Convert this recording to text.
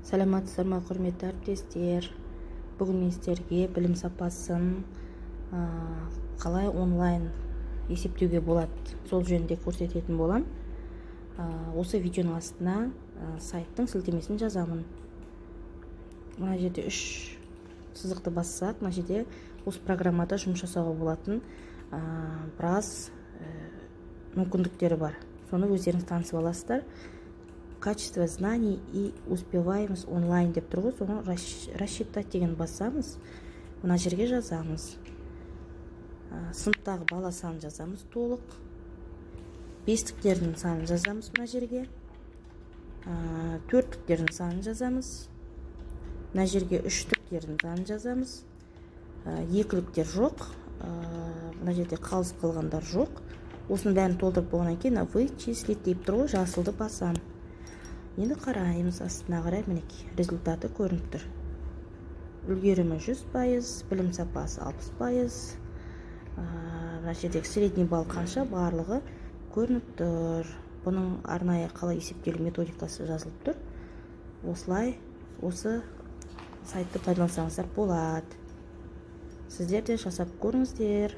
Саламатсыздар ма, құрметті әріптестер. Бүгін мен сіздерге білім сапасын қалай онлайн есептеуге болады, сол жөнінде көрсететін болам. Осы видеоның астына сайттың сілтемесін жазамын. Мына жерде 3 сызықты бассақ, мына жерде осы программада жұмыс жасауға болатын біраз мүмкіндіктері бар. Соны өздеріңіз танысып аласыздар. Качество знаний и успеваемость онлайн деп тұр ғой, соны рассчитать деген басамыз. Мына жерге жазамыз. Сыныптағы бала санын жазамыз толық. Бестіктердің санын жазамыз мына жерге. Төрттіктердің санын жазамыз. Мына жерге үштіктердің санын жазамыз. Екіліктер жоқ. Мына жерде қалыс қалғандар жоқ. Осының бәрін толтырып болғаннан кейін вычислить деп тұр ғой, жасылды басам. Енді қараймыз, астына қарай, мінекей результаты көрініп тұр. Үлгерімі 100%, білім сапасы 60%. Мына жердегі средний балл қанша, барлығы көрініп тұр. Бұның арнайы қалай есептелу методикасы жазылып тұр. Осылай осы сайтты пайдалансаңыздар болады. Сіздер де жасап көріңіздер.